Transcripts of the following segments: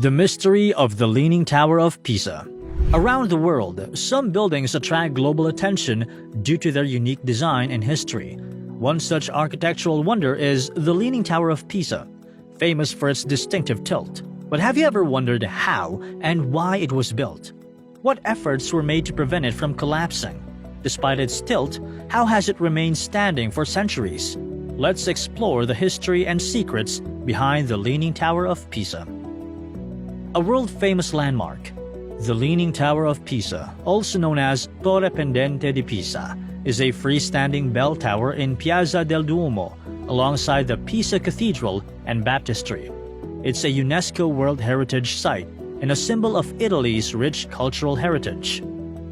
The mystery of the Leaning Tower of Pisa. Around the world, some buildings attract global attention due to their unique design and history. One such architectural wonder is the Leaning Tower of Pisa, famous for its distinctive tilt. But have you ever wondered how and why it was built? What efforts were made to prevent it from collapsing? Despite its tilt, how has it remained standing for centuries? Let's explore the history and secrets behind the Leaning Tower of Pisa. A world-famous landmark, the Leaning Tower of Pisa, also known as Torre Pendente di Pisa, is a freestanding bell tower in Piazza del Duomo, alongside the Pisa Cathedral and Baptistry. It's a UNESCO World Heritage Site and a symbol of Italy's rich cultural heritage.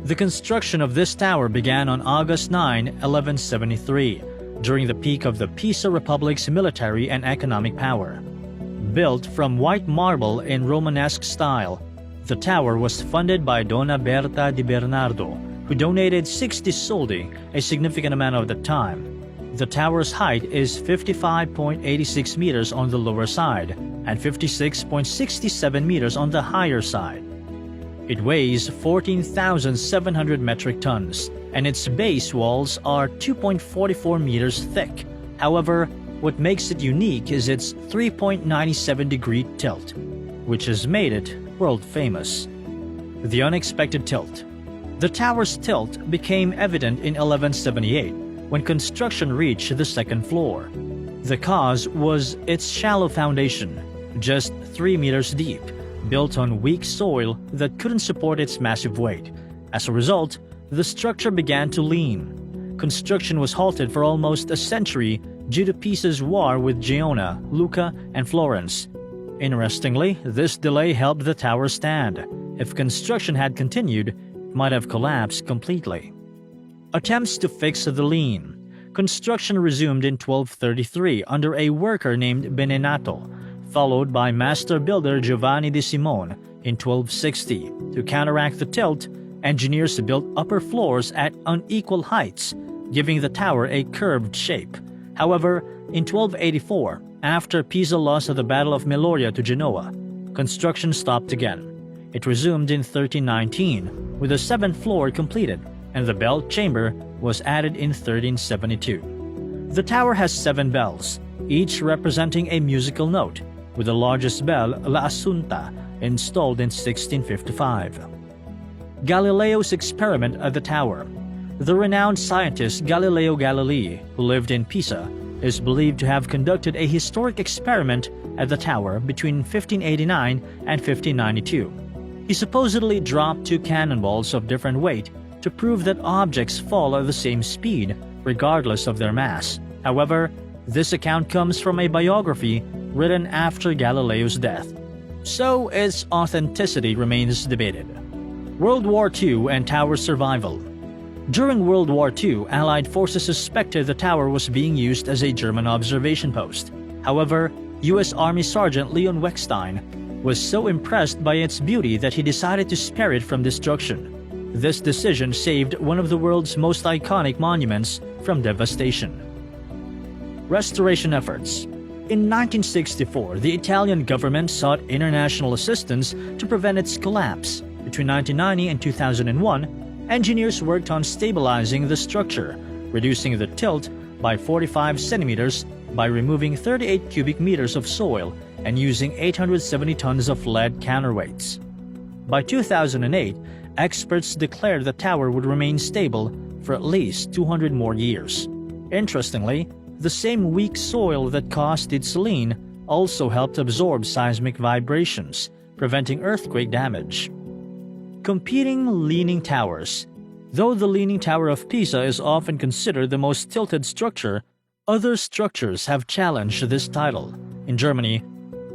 The construction of this tower began on August 9, 1173, during the peak of the Pisa Republic's military and economic power. Built from white marble in Romanesque style, the tower was funded by Donna Berta di Bernardo, who donated 60 soldi, a significant amount of the time. The tower's height is 55.86 meters on the lower side and 56.67 meters on the higher side. It weighs 14,700 metric tons, and its base walls are 2.44 meters thick. However, what makes it unique is its 3.97-degree tilt, which has made it world famous. The unexpected tilt. The tower's tilt became evident in 1178 when construction reached the second floor. The cause was its shallow foundation, just 3 meters deep, built on weak soil that couldn't support its massive weight. As a result, the structure began to lean. Construction was halted for almost a century due to Pisa's war with Genoa, Lucca, and Florence. Interestingly, this delay helped the tower stand. If construction had continued, it might have collapsed completely. Attempts to fix the lean. Construction resumed in 1233 under a worker named Benenato, followed by master builder Giovanni di Simone in 1260. To counteract the tilt, engineers built upper floors at unequal heights, giving the tower a curved shape. However, in 1284, after Pisa lost at the Battle of Meloria to Genoa, construction stopped again. It resumed in 1319, with the 7th floor completed, and the bell chamber was added in 1372. The tower has 7 bells, each representing a musical note, with the largest bell, La Assunta, installed in 1655. Galileo's experiment at the tower. The renowned scientist Galileo Galilei, who lived in Pisa, is believed to have conducted a historic experiment at the tower between 1589 and 1592. He supposedly dropped 2 cannonballs of different weight to prove that objects fall at the same speed, regardless of their mass. However, this account comes from a biography written after Galileo's death, so its authenticity remains debated. World War II and tower survival. During World War II, Allied forces suspected the tower was being used as a German observation post. However, U.S. Army Sergeant Leon Weckstein was so impressed by its beauty that he decided to spare it from destruction. This decision saved one of the world's most iconic monuments from devastation. Restoration efforts. In 1964, the Italian government sought international assistance to prevent its collapse. Between 1990 and 2001, engineers worked on stabilizing the structure, reducing the tilt by 45 centimeters by removing 38 cubic meters of soil and using 870 tons of lead counterweights. By 2008, experts declared the tower would remain stable for at least 200 more years. Interestingly, the same weak soil that caused its lean also helped absorb seismic vibrations, preventing earthquake damage. Competing leaning towers. Though the Leaning Tower of Pisa is often considered the most tilted structure, other structures have challenged this title. In Germany,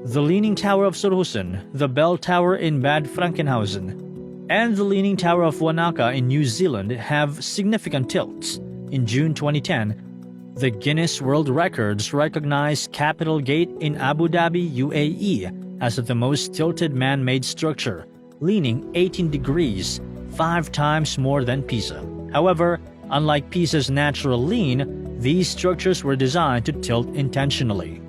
the Leaning Tower of Surhusen, the Bell Tower in Bad Frankenhausen, and the Leaning Tower of Wanaka in New Zealand have significant tilts. In June 2010, the Guinness World Records recognized Capitol Gate in Abu Dhabi, UAE, as the most tilted man-made structure, leaning 18 degrees, 5 times more than Pisa. However, unlike Pisa's natural lean, these structures were designed to tilt intentionally.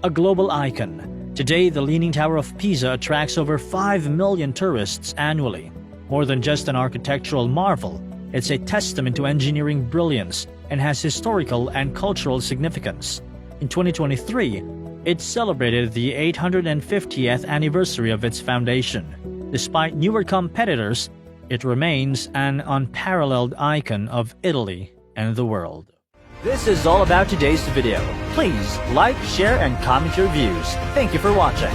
A global icon, Today, the Leaning Tower of Pisa attracts over 5 million tourists annually. More than just an architectural marvel, it's a testament to engineering brilliance and has historical and cultural significance. In 2023, it celebrated the 850th anniversary of its foundation. Despite newer competitors, it remains an unparalleled icon of Italy and the world. This is all about today's video. Please like, share, and comment your views. Thank you for watching.